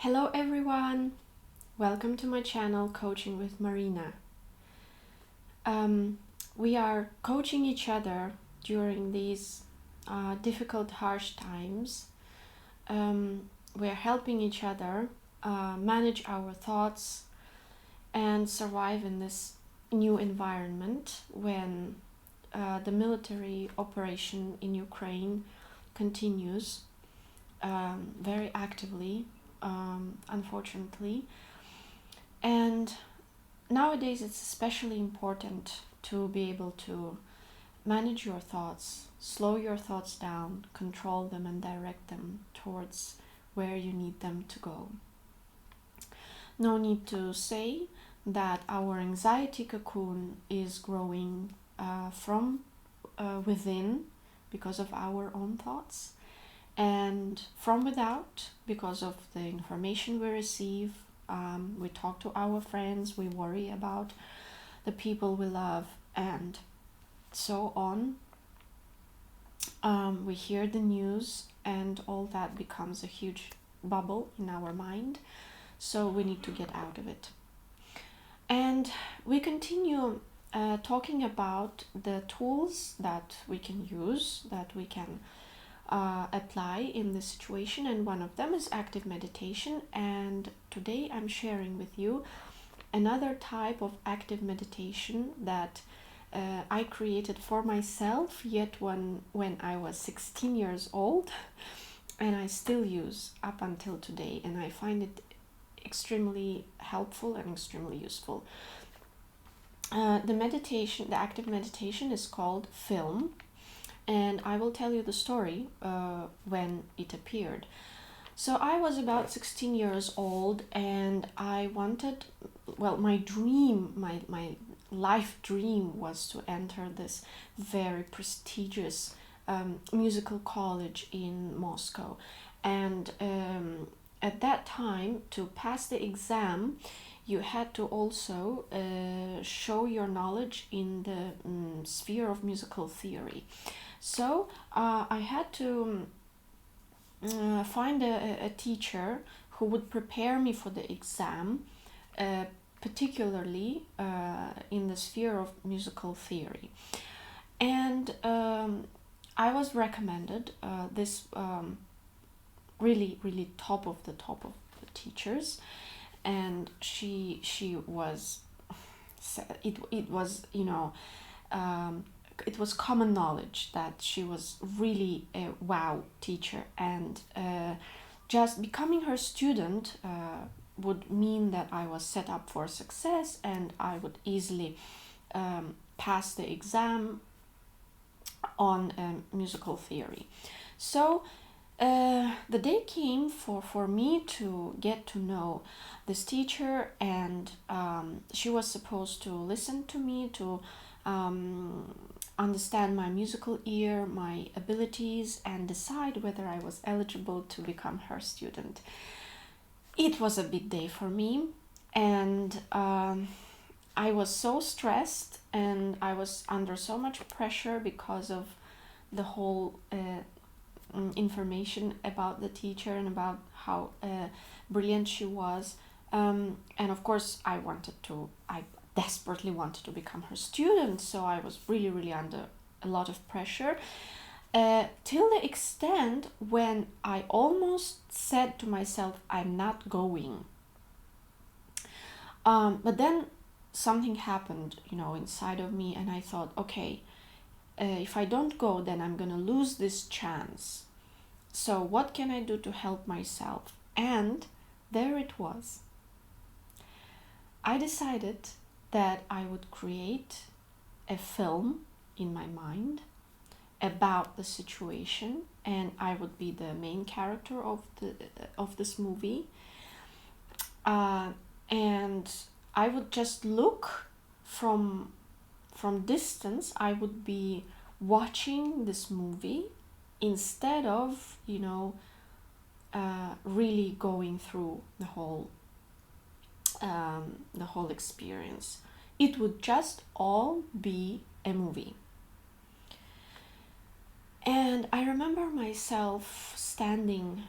Hello everyone! Welcome to my channel Coaching with Marina. We are coaching each other during these difficult, harsh times. We are helping each other manage our thoughts and survive in this new environment when the military operation in Ukraine continues very actively, unfortunately. And nowadays it's especially important to be able to manage your thoughts, slow your thoughts down, control them and direct them towards where you need them to go. No need to say that our anxiety cocoon is growing from within because of our own thoughts, and from without because of the information we receive. We talk to our friends, we worry about the people we love, and so on. We hear the news, and all that becomes a huge bubble in our mind, so we need to get out of it. And we continue talking about the tools that we can use, that we can apply in this situation, and one of them is active meditation. And today I'm sharing with you another type of active meditation that I created for myself yet when I was 16 years old, and I still use up until today, and I find it extremely helpful and extremely useful. The active meditation is called Film, and I will tell you the story when it appeared. So I was about 16 years old, and I wanted, my dream, my life dream was to enter this very prestigious musical college in Moscow. And at that time, to pass the exam, you had to also show your knowledge in the sphere of musical theory. So I had to find a teacher who would prepare me for the exam, particularly in the sphere of musical theory. And I was recommended this really, really top of the teachers, and she was, it was, it was common knowledge that she was really a wow teacher, and just becoming her student would mean that I was set up for success, and I would easily pass the exam on musical theory. So the day came for me to get to know this teacher, and she was supposed to listen to me, to understand my musical ear, my abilities, and decide whether I was eligible to become her student. It was a big day for me, and I was so stressed, and I was under so much pressure because of the whole information about the teacher and about how brilliant she was. And of course I desperately wanted to become her student, so I was really, really under a lot of pressure, till the extent when I almost said to myself, I'm not going. But then something happened, inside of me, and I thought, okay, if I don't go, then I'm gonna lose this chance. So what can I do to help myself? And there it was. I decided that I would create a film in my mind about the situation, and I would be the main character of this movie, and I would just look from distance. I would be watching this movie instead of really going through the whole experience. It would just all be a movie. And I remember myself standing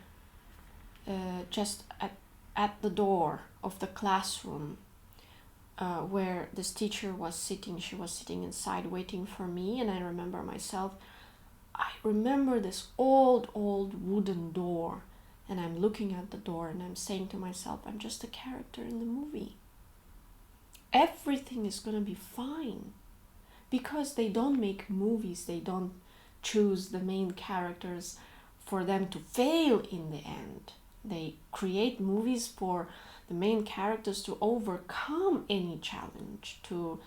just at at the door of the classroom where this teacher was sitting. She was sitting inside waiting for me, and I remember this old wooden door, and I'm looking at the door and I'm saying to myself, I'm just a character in the movie. Everything is gonna be fine, because they don't make movies, they don't choose the main characters for them to fail in the end. They create movies for the main characters to overcome any challenge, to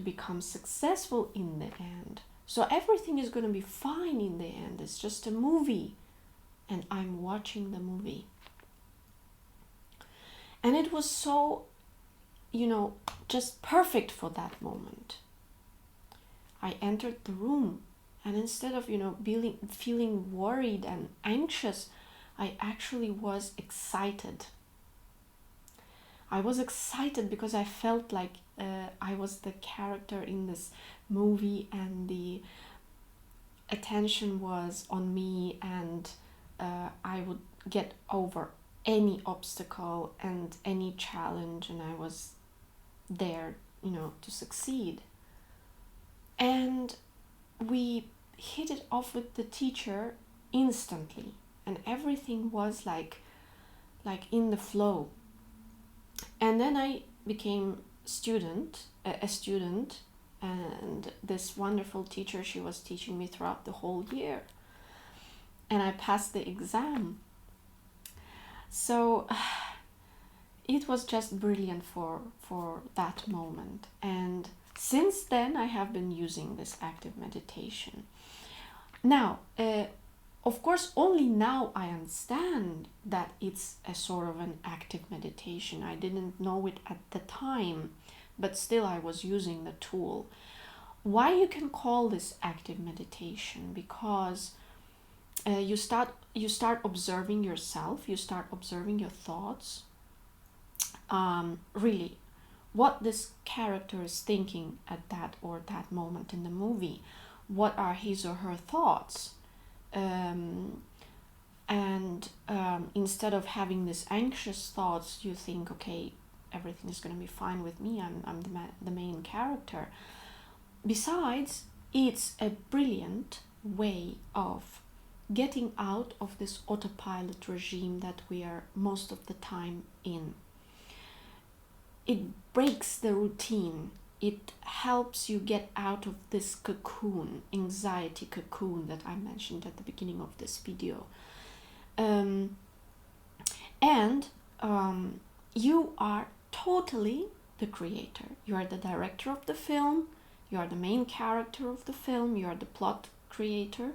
become successful in the end. So everything is going to be fine in the end. It's just a movie, and I'm watching the movie. And it was so, just perfect for that moment. I entered the room, and instead of, feeling worried and anxious, I actually was excited. I was excited because I felt like I was the character in this movie, and the attention was on me, and I would get over any obstacle and any challenge, and I was there, to succeed. And we hit it off with the teacher instantly, and everything was like in the flow. And then I became a student, and this wonderful teacher, she was teaching me throughout the whole year, and I passed the exam. So it was just brilliant for that moment. And since then I have been using this active meditation. Now, of course, only now I understand that it's a sort of an active meditation. I didn't know it at the time, but still I was using the tool. Why you can call this active meditation? Because you start observing yourself, you start observing your thoughts, really what this character is thinking at that moment in the movie. What are his or her thoughts? Instead of having these anxious thoughts, you think, okay, everything is going to be fine with me. I'm the main character. Besides, it's a brilliant way of getting out of this autopilot regime that we are most of the time in. It breaks the routine. It helps you get out of this cocoon, anxiety cocoon that I mentioned at the beginning of this video. You are totally the creator. You are the director of the film. You are the main character of the film. You are the plot creator.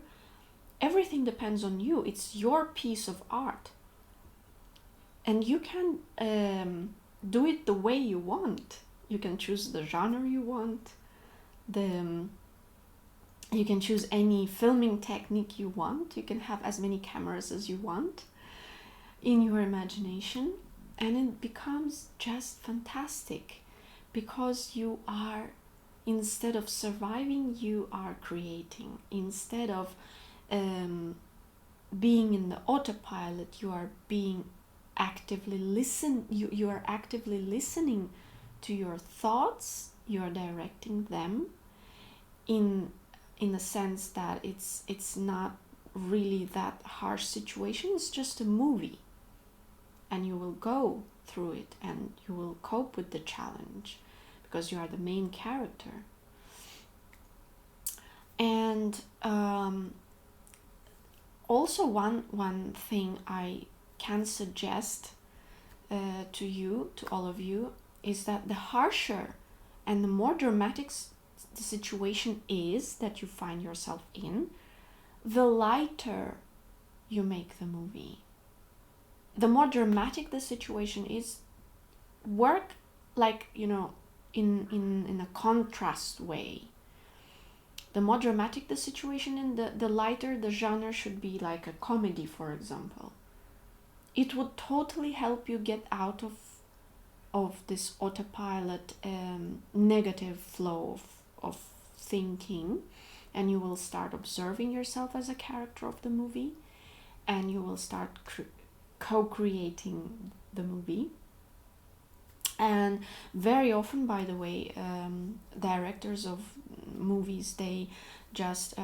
Everything depends on you. It's your piece of art. And you can do it the way you want. You can choose the genre you want. You can choose any filming technique you want. You can have as many cameras as you want in your imagination. And it becomes just fantastic, because you are, instead of surviving, you are creating. Instead of being in the autopilot, you are being you are actively listening to your thoughts. You are directing them in the sense that it's not really that harsh situation. It's just a movie, and you will go through it, and you will cope with the challenge because you are the main character. And also one thing I can suggest to all of you, is that the harsher and the more dramatic the situation is that you find yourself in, the lighter you make the movie. The more dramatic the situation is, work in a contrast way. The more dramatic the situation, the lighter the genre should be, like a comedy, for example. It would totally help you get out of this autopilot negative flow of thinking, and you will start observing yourself as a character of the movie, and you will start co-creating the movie. And very often, by the way, directors of movies, they just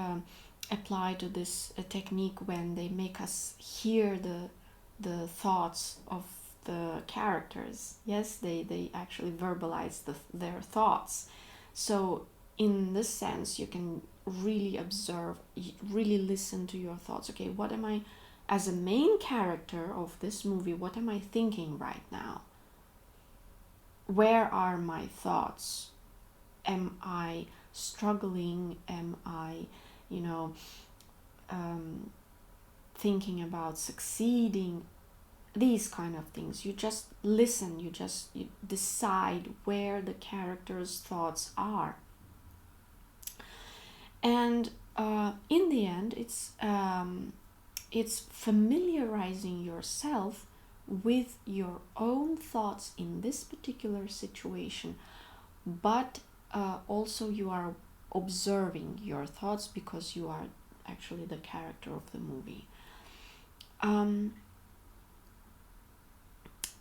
apply to this technique when they make us hear the thoughts of the characters. Yes, they actually verbalize their thoughts. So in this sense, you can really observe, really listen to your thoughts. Okay, what am I, as a main character of this movie, what am I thinking right now? Where are my thoughts? Am I struggling? Am I, thinking about succeeding? These kind of things. You just listen, you decide where the character's thoughts are. And in the end, it's familiarizing yourself with your own thoughts in this particular situation, but also you are observing your thoughts because you are actually the character of the movie.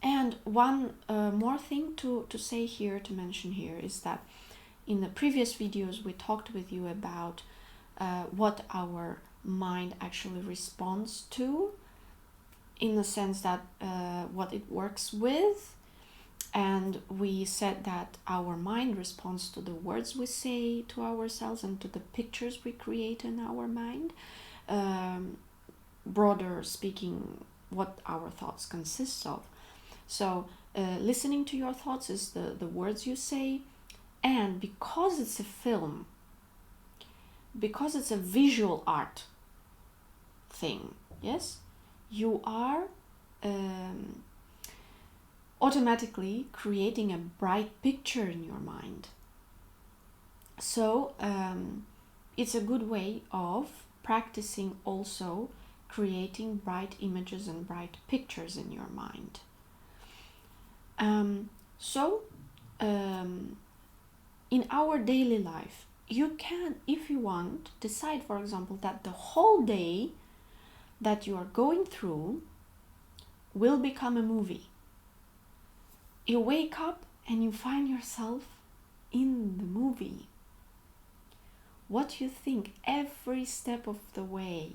And one more thing to say here, to mention here, is that in the previous videos we talked with you about what our mind actually responds to, in the sense that what it works with. And we said that our mind responds to the words we say to ourselves and to the pictures we create in our mind. Broader speaking, what our thoughts consist of. So listening to your thoughts is the words you say. And because it's a film, because it's a visual art thing, yes, you are automatically creating a bright picture in your mind. So it's a good way of practicing also creating bright images and bright pictures in your mind. In our daily life, you can, if you want, decide, for example, that the whole day that you are going through will become a movie. You wake up and you find yourself in the movie. What you think every step of the way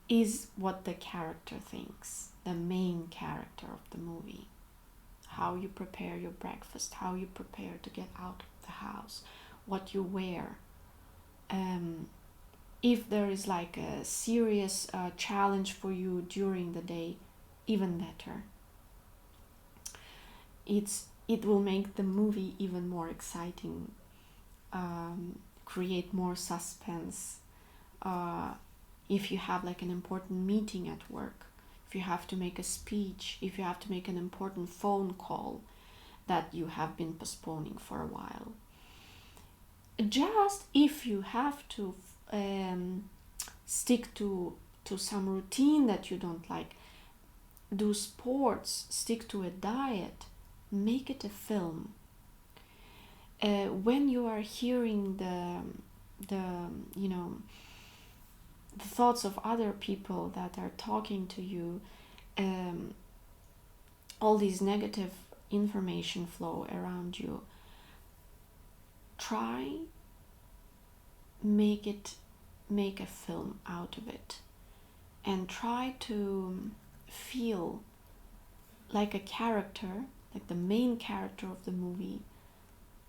is what the character thinks, the main character of the movie. How you prepare your breakfast, how you prepare to get out of the house, what you wear. If there is like a serious challenge for you during the day, even better. It will make the movie even more exciting, create more suspense. If you have like an important meeting at work, if you have to make a speech, if you have to make an important phone call that you have been postponing for a while. Just if you have to stick to some routine that you don't like, do sports, stick to a diet, make it a film. When you are hearing the thoughts of other people that are talking to you, all these negative information flow around you, try make a film out of it, and try to feel like a character, like the main character of the movie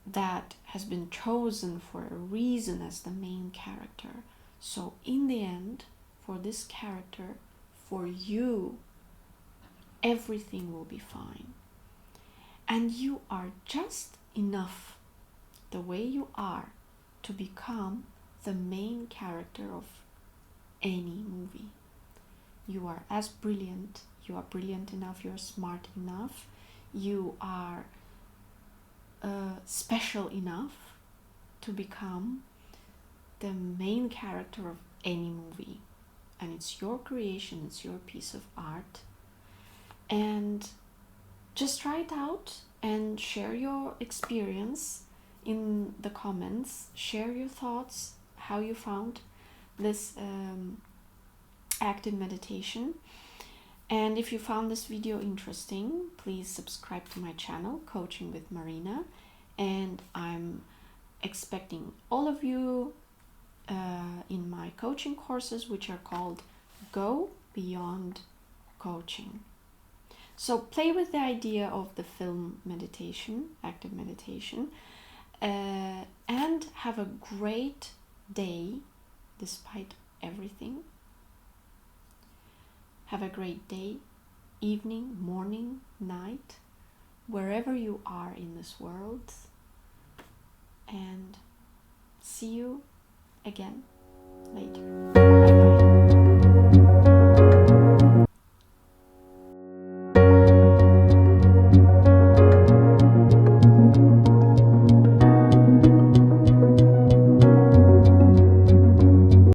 that has been chosen for a reason as the main character. So in the end, for this character, for you, everything will be fine. And you are just enough, the way you are, to become the main character of any movie. You are as brilliant, you are brilliant enough, you are smart enough, you are special enough to become the main character of any movie. And it's your creation, it's your piece of art. And just try it out and share your experience in the comments. Share your thoughts, how you found this active meditation. And if you found this video interesting, please subscribe to my channel, Coaching with Marina. And I'm expecting all of you in my coaching courses, which are called Go Beyond Coaching. So play with the idea of the film meditation, active meditation, and have a great day despite everything. Have a great day, evening, morning, night, wherever you are in this world. And see you again later.